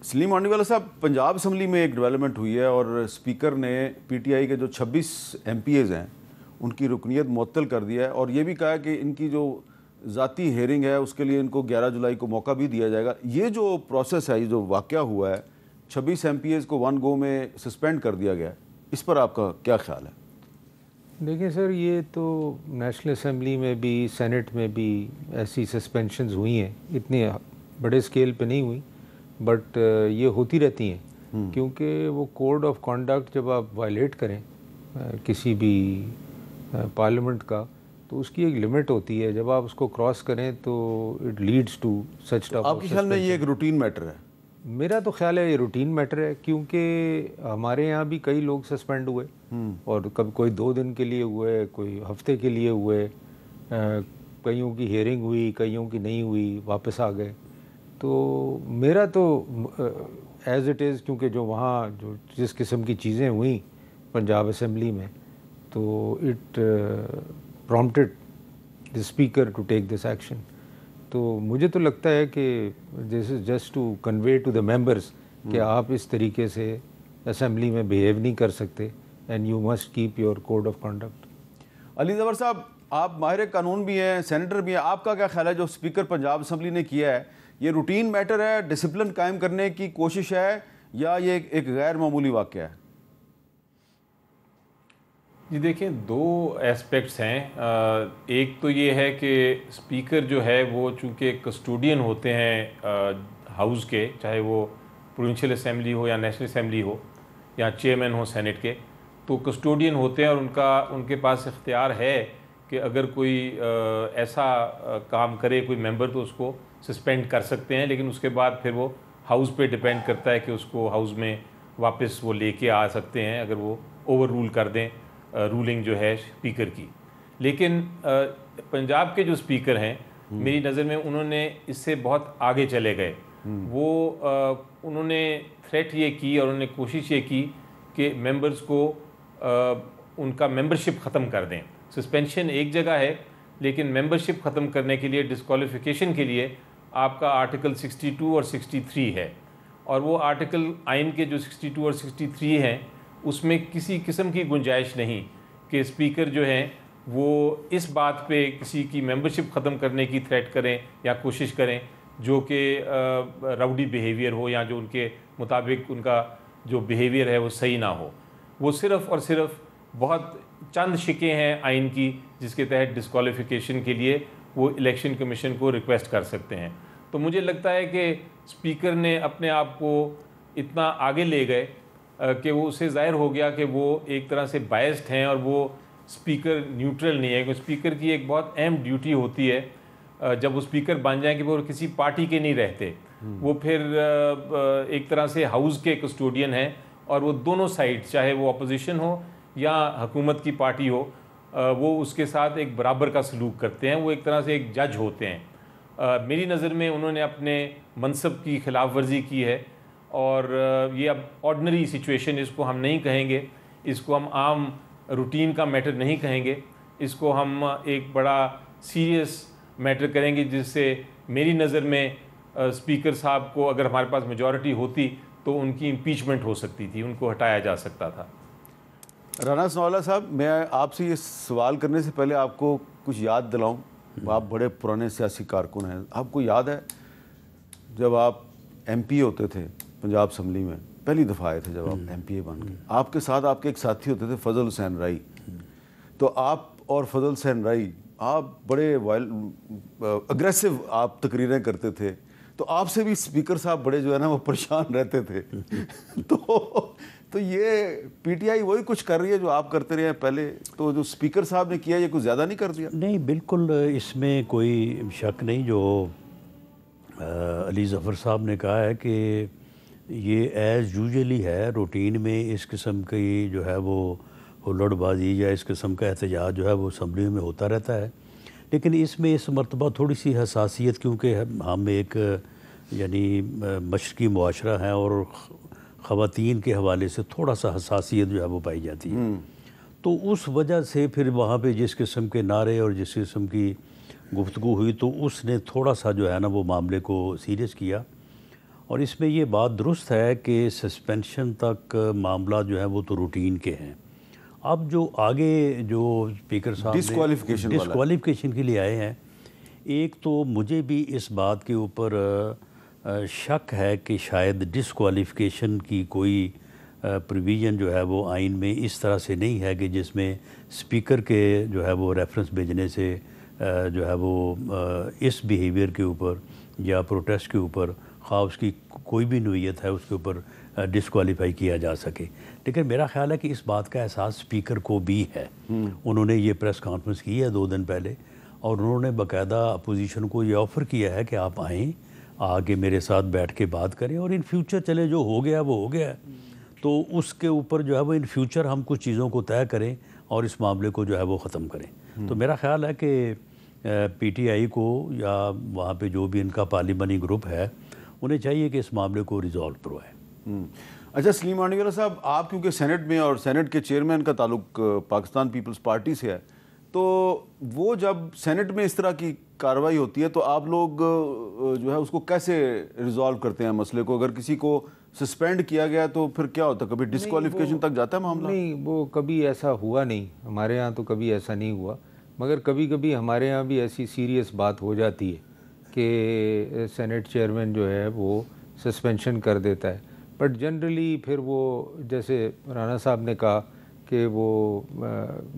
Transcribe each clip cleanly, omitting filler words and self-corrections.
سلیم مانڈی والا صاحب، پنجاب اسمبلی میں ایک ڈیولپمنٹ ہوئی ہے اور اسپیکر نے پی ٹی آئی کے جو 26 ایم پی ایز ہیں ان کی رکنیت معطل کر دیا ہے، اور یہ بھی کہا ہے کہ ان کی جو ذاتی ہیئرنگ ہے اس کے لیے ان کو 11 جولائی کو موقع بھی دیا جائے گا۔ یہ جو پروسیس ہے، یہ جو واقعہ ہوا ہے، 26 ایم پی ایز کو ون گو میں سسپینڈ کر دیا گیا ہے، اس پر آپ کا کیا خیال ہے؟ دیکھیں سر، یہ تو نیشنل اسمبلی میں بھی سینٹ میں بھی ایسی سسپینشنز ہوئی ہیں، اتنے بڑے اسکیل پہ نہیں ہوئی، بٹ یہ ہوتی رہتی ہیں، کیونکہ وہ کوڈ آف کانڈکٹ جب آپ وائلیٹ کریں کسی بھی پارلیمنٹ کا، تو اس کی ایک لمٹ ہوتی ہے، جب آپ اس کو کراس کریں تو it leads to such type of آپ کے خیال میں یہ ایک روٹین میٹر ہے؟ میرا تو خیال ہے یہ روٹین میٹر ہے، کیونکہ ہمارے یہاں بھی کئی لوگ سسپینڈ ہوئے، اور کب کوئی 2 دن کے لیے ہوئے، کوئی ہفتے کے لیے ہوئے، کئیوں کی ہیئرنگ ہوئی، کئیوں کی نہیں ہوئی، واپس آ گئے۔ تو میرا تو ایز اٹ از، کیونکہ جو وہاں جو جس قسم کی چیزیں ہوئیں پنجاب اسمبلی میں، تو it prompted the speaker to take this action. تو مجھے تو لگتا ہے کہ this is just to convey to the members کہ آپ اس طریقے سے اسمبلی میں بیہیو نہیں کر سکتے، and you must keep your code of conduct. Ali Zafar صاحب، آپ ماہر قانون بھی ہیں، سینیٹر بھی ہیں، آپ کا کیا خیال ہے جو اسپیکر پنجاب اسمبلی نے کیا ہے، یہ روٹین میٹر ہے، ڈسپلن قائم کرنے کی کوشش ہے، یا یہ ایک غیر معمولی واقعہ ہے؟ جی دیکھیں، 2 ایسپیکٹس ہیں۔ ایک تو یہ ہے کہ اسپیکر جو ہے وہ چونکہ کسٹوڈین ہوتے ہیں ہاؤس کے، چاہے وہ پروونشل اسمبلی ہو یا نیشنل اسمبلی ہو یا چیئرمین ہو سینٹ کے، تو کسٹوڈین ہوتے ہیں، اور ان کے پاس اختیار ہے کہ اگر کوئی ایسا کام کرے کوئی ممبر تو اس کو سسپینڈ کر سکتے ہیں، لیکن اس کے بعد پھر وہ ہاؤس پہ ڈیپینڈ کرتا ہے کہ اس کو ہاؤس میں واپس وہ لے کے آ سکتے ہیں اگر وہ اوور رول کر دیں رولنگ جو ہے اسپیکر کی۔ لیکن پنجاب کے جو اسپیکر ہیں، میری نظر میں انہوں نے اس سے بہت آگے چلے گئے۔ انہوں نے تھریٹ یہ کی اور انہوں نے کوشش یہ کی کہ ممبرز کو ان کا ممبرشپ ختم کر دیں۔ سسپینشن ایک جگہ ہے، لیکن ممبرشپ ختم کرنے کے لیے، ڈسکوالیفیکیشن کے لیے آپ کا آرٹیکل 62 اور 63 ہے، اور وہ آرٹیکل آئین کے جو 62 اور 63 ہیں اس میں کسی قسم کی گنجائش نہیں کہ اسپیکر جو ہیں وہ اس بات پہ کسی کی ممبرشپ ختم کرنے کی تھریٹ کریں یا کوشش کریں جو کہ راؤڈی بیہیویئر ہو، یا جو ان کے مطابق ان کا جو بیہیویئر ہے وہ صحیح نہ ہو۔ وہ صرف اور صرف بہت چند شکیں ہیں آئین کی جس کے تحت ڈسکوالیفیکیشن کے لیے وہ الیکشن کمیشن کو ریکویسٹ کر سکتے ہیں۔ تو مجھے لگتا ہے کہ اسپیکر نے اپنے آپ کو اتنا آگے لے گئے کہ وہ اسے ظاہر ہو گیا کہ وہ ایک طرح سے بائسڈ ہیں، اور وہ اسپیکر نیوٹرل نہیں ہے، کیونکہ اسپیکر کی ایک بہت اہم ڈیوٹی ہوتی ہے جب وہ اسپیکر بن جائیں کہ وہ کسی پارٹی کے نہیں رہتے، وہ پھر ایک طرح سے ہاؤس کے کسٹوڈین ہیں، اور وہ دونوں سائڈ، چاہے وہ اپوزیشن ہو یا حکومت کی پارٹی ہو، وہ اس کے ساتھ ایک برابر کا سلوک کرتے ہیں، وہ ایک طرح سے ایک جج ہوتے ہیں۔ میری نظر میں انہوں نے اپنے منصب کی خلاف ورزی کی ہے، اور یہ اب آرڈنری سچویشن اس کو ہم نہیں کہیں گے، اس کو ہم عام روٹین کا میٹر نہیں کہیں گے، اس کو ہم ایک بڑا سیریس میٹر کریں گے، جس سے میری نظر میں اسپیکر صاحب کو اگر ہمارے پاس میجورٹی ہوتی تو ان کی امپیچمنٹ ہو سکتی تھی، ان کو ہٹایا جا سکتا تھا۔ رانا ثناءاللہ صاحب، میں آپ سے یہ سوال کرنے سے پہلے آپ کو کچھ یاد دلاؤں، آپ بڑے پرانے سیاسی کارکن ہیں، آپ کو یاد ہے جب آپ ایم پی ہوتے تھے پنجاب اسمبلی میں، پہلی دفعہ آئے تھے جب آپ ایم پی اے بن گئے، آپ کے ساتھ آپ کے ایک ساتھی ہوتے تھے فضل حسین رائی، تو آپ اور فضل حسین رائی آپ بڑے اگریسو آپ تقریریں کرتے تھے، تو آپ سے بھی اسپیکر صاحب بڑے جو ہے نا وہ پریشان رہتے تھے۔ تو یہ پی ٹی آئی وہی کچھ کر رہی ہے جو آپ کرتے رہے ہیں پہلے، تو جو اسپیکر صاحب نے کیا یہ کچھ زیادہ نہیں کر دیا؟ نہیں، بالکل اس میں کوئی شک نہیں۔ جو علی ظفر صاحب نے کہا ہے کہ یہ ایز یوزلی ہے، روٹین میں اس قسم کی جو ہے وہ ہلڑ بازی یا اس قسم کا احتجاج جو ہے وہ اسمبلی میں ہوتا رہتا ہے، لیکن اس میں اس مرتبہ تھوڑی سی حساسیت، کیونکہ ہم ایک یعنی مشرقی معاشرہ ہیں اور خواتین کے حوالے سے تھوڑا سا حساسیت جو ہے وہ پائی جاتی ہے، تو اس وجہ سے پھر وہاں پہ جس قسم کے نعرے اور جس قسم کی گفتگو ہوئی تو اس نے تھوڑا سا جو ہے نا وہ معاملے کو سیریس کیا، اور اس میں یہ بات درست ہے کہ سسپینشن تک معاملہ جو ہے وہ تو روٹین کے ہیں. اب جو آگے جو اسپیکر صاحب ڈسکوالیفیکیشن کے لیے آئے ہیں, ایک تو مجھے بھی اس بات کے اوپر شک ہے کہ شاید ڈسکوالیفیکیشن کی کوئی پروویژن جو ہے وہ آئین میں اس طرح سے نہیں ہے کہ جس میں اسپیکر کے جو ہے وہ ریفرنس بھیجنے سے جو ہے وہ اس بیہیویئر کے اوپر یا پروٹیسٹ کے اوپر خواہ اس کی کوئی بھی نوعیت ہے اس کے اوپر ڈسکوالیفائی کیا جا سکے. لیکن میرا خیال ہے کہ اس بات کا احساس اسپیکر کو بھی ہے. انہوں نے یہ پریس کانفرنس کی ہے 2 دن پہلے, اور انہوں نے باقاعدہ اپوزیشن کو یہ آفر کیا ہے کہ آپ آئیں, آگے میرے ساتھ بیٹھ کے بات کریں, اور ان فیوچر چلے جو ہو گیا وہ ہو گیا, تو اس کے اوپر جو ہے وہ ان فیوچر ہم کچھ چیزوں کو طے کریں اور اس معاملے کو جو ہے وہ ختم کریں. تو میرا خیال ہے کہ پی ٹی آئی کو یا وہاں پہ جو بھی ان کا پارلیمانی گروپ ہے انہیں چاہیے کہ اس معاملے کو ریزالو کروائیں. اچھا سلیم مانڈی والا صاحب, آپ کیونکہ سینٹ میں اور سینٹ کے چیئرمین کا تعلق پاکستان پیپلز پارٹی سے ہے, تو وہ جب سینٹ میں اس طرح کی کارروائی ہوتی ہے تو آپ لوگ جو ہے اس کو کیسے ریزالو کرتے ہیں مسئلے کو؟ اگر کسی کو سسپینڈ کیا گیا تو پھر کیا ہوتا ہے؟ کبھی ڈسکوالیفیکیشن تک جاتا ہے معاملہ؟ نہیں, وہ کبھی ایسا ہوا نہیں, ہمارے ہاں تو کبھی ایسا نہیں ہوا, مگر کبھی کبھی ہمارے ہاں بھی ایسی سیریس بات ہو جاتی ہے کہ سینٹ چیئرمین جو ہے وہ سسپینشن کر دیتا ہے. بٹ جنرلی پھر وہ جیسے رانا صاحب نے کہا کہ وہ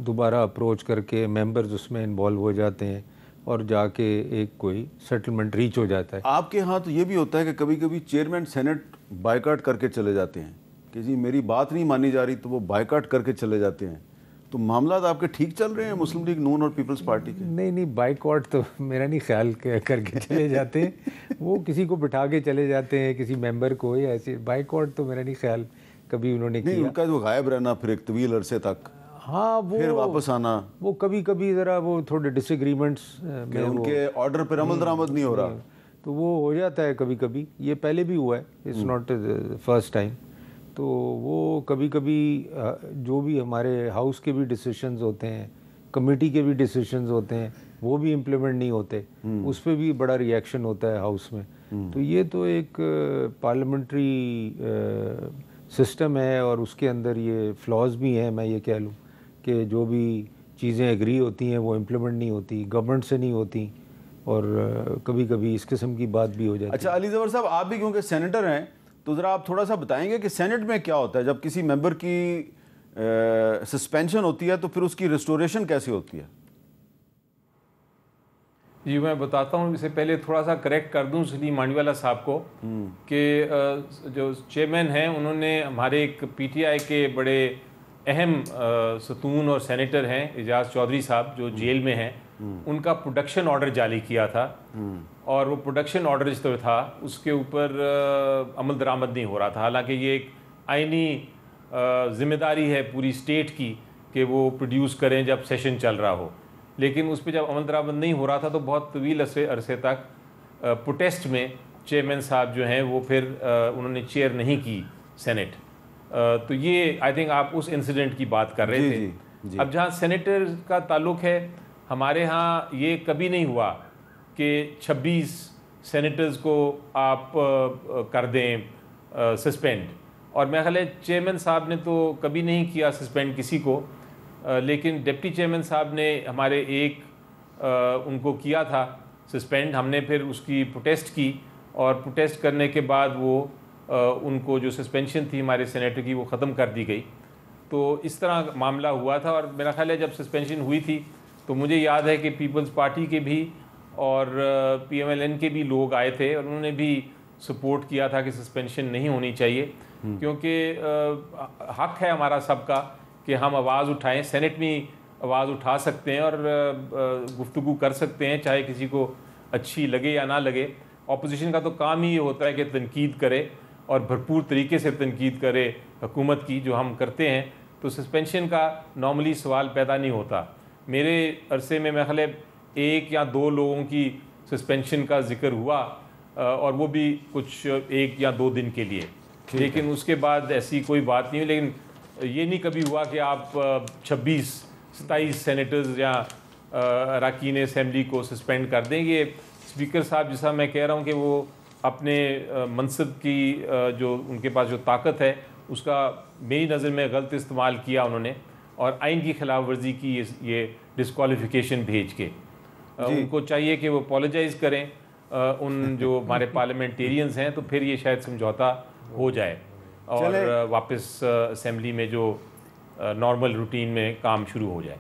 دوبارہ اپروچ کر کے ممبرز اس میں انوالو ہو جاتے ہیں اور جا کے ایک کوئی سیٹلمنٹ ریچ ہو جاتا ہے. آپ کے ہاں تو یہ بھی ہوتا ہے کہ کبھی کبھی چیئرمین سینٹ بائیکاٹ کر کے چلے جاتے ہیں کہ جی میری بات نہیں مانی جا رہی, تو وہ بائیکاٹ کر کے چلے جاتے ہیں. تو معاملات آپ کے ٹھیک چل رہے ہیں مسلم لیگ نون اور پیپلز پارٹی کے؟ نہیں, بائیکاٹ تو میرا نہیں خیال کر کے چلے جاتے ہیں, وہ کسی کو بٹھا کے چلے جاتے ہیں, کسی ممبر کو, یا ایسے بائیکاٹ تو میرا نہیں خیال کبھی انہوں نے کیا. ان کا جو غائب رہنا پھر ایک طویل عرصے تک, ہاں وہ پھر واپس آنا, وہ کبھی کبھی ذرا وہ تھوڑے ڈس ایگریمنٹس کہ ان کے آرڈر پر عمل درآمد نہیں ہو رہا, تو وہ ہو جاتا ہے کبھی کبھی. یہ پہلے بھی ہوا ہے, اٹس ناٹ فرسٹ ٹائم. تو وہ کبھی کبھی جو بھی ہمارے ہاؤس کے بھی ڈیسیشنز ہوتے ہیں, کمیٹی کے بھی ڈیسیشنز ہوتے ہیں, وہ بھی امپلیمنٹ نہیں ہوتے, اس پہ بھی بڑا ری ایکشن ہوتا ہے ہاؤس میں. تو یہ تو ایک پارلیمنٹری سسٹم ہے, اور اس کے اندر یہ فلاز بھی ہیں. میں یہ کہہ لوں کہ جو بھی چیزیں ایگری ہوتی ہیں وہ امپلیمنٹ نہیں ہوتی, گورنمنٹ سے نہیں ہوتی, اور کبھی کبھی اس قسم کی بات بھی ہو جاتی ہے. اچھا علی زفر صاحب, آپ بھی کیونکہ سینیٹر ہیں تو ذرا آپ تھوڑا سا بتائیں گے کہ سینٹ میں کیا ہوتا ہے جب کسی ممبر کی سسپینشن ہوتی ہے تو پھر اس کی ریسٹوریشن کیسے ہوتی ہے؟ جی میں بتاتا ہوں. اس سے پہلے تھوڑا سا کریکٹ کر دوں سلیم مانڈی والا صاحب کو کہ جو چیئرمین ہیں انہوں نے ہمارے ایک پی ٹی آئی کے بڑے اہم ستون اور سینیٹر ہیں اعجاز چودھری صاحب جو جیل میں ہیں, ان کا پروڈکشن آرڈر جاری کیا تھا, اور وہ پروڈکشن آرڈر جو تھا اس کے اوپر عمل درآمد نہیں ہو رہا تھا. حالانکہ یہ ایک آئینی ذمہ داری ہے پوری اسٹیٹ کی کہ وہ پروڈیوس کریں جب سیشن چل رہا ہو, لیکن اس پہ جب عمل درآمد نہیں ہو رہا تھا تو بہت طویل عرصے تک پروٹیسٹ میں چیئرمین صاحب جو ہیں وہ پھر انہوں نے چیئر نہیں کی سینٹ. تو یہ آئی تھنک آپ اس انسیڈنٹ کی بات کر رہے تھے. اب جہاں سینیٹر کا تعلق ہے, ہمارے ہاں یہ کبھی نہیں ہوا کہ 26 سینیٹرز کو آپ کر دیں سسپینڈ, اور میرا خیال ہے چیئرمین صاحب نے تو کبھی نہیں کیا سسپینڈ کسی کو, لیکن ڈپٹی چیئرمین صاحب نے ہمارے ایک ان کو کیا تھا سسپینڈ. ہم نے پھر اس کی پروٹیسٹ کی, اور پروٹیسٹ کرنے کے بعد وہ ان کو جو سسپینشن تھی ہمارے سینیٹر کی وہ ختم کر دی گئی. تو اس طرح معاملہ ہوا تھا, اور میرا خیال ہے جب سسپینشن ہوئی تھی تو مجھے یاد ہے کہ پیپلز پارٹی کے بھی اور پی ایم ایل این کے بھی لوگ آئے تھے, اور انہوں نے بھی سپورٹ کیا تھا کہ سسپینشن نہیں ہونی چاہیے, کیونکہ حق ہے ہمارا سب کا کہ ہم آواز اٹھائیں. سینٹ میں آواز اٹھا سکتے ہیں اور گفتگو کر سکتے ہیں, چاہے کسی کو اچھی لگے یا نہ لگے. اپوزیشن کا تو کام ہی یہ ہوتا ہے کہ تنقید کرے, اور بھرپور طریقے سے تنقید کرے حکومت کی, جو ہم کرتے ہیں. تو سسپینشن کا نارملی سوال پیدا نہیں ہوتا. میرے عرصے میں خیال ہے 1 یا 2 لوگوں کی سسپینشن کا ذکر ہوا, اور وہ بھی کچھ 1 یا 2 دن کے لیے, لیکن اس کے بعد ایسی کوئی بات نہیں. لیکن یہ نہیں کبھی ہوا کہ آپ 26-27 سینیٹرز یا اراکین اسمبلی کو سسپینڈ کر دیں. یہ اسپیکر صاحب جیسا میں کہہ رہا ہوں کہ وہ اپنے منصب کی جو ان کے پاس جو طاقت ہے اس کا میری نظر میں غلط استعمال کیا انہوں نے، اور آئین کی خلاف ورزی کی یہ ڈسکوالیفیکیشن بھیج کے۔ ان کو چاہیے کہ وہ اپولوجائز کریں ان جو ہمارے پارلیمنٹیرینز ہیں، تو پھر یہ شاید سمجھوتا ہو جائے اور واپس اسمبلی میں جو نارمل روٹین میں کام شروع ہو جائے۔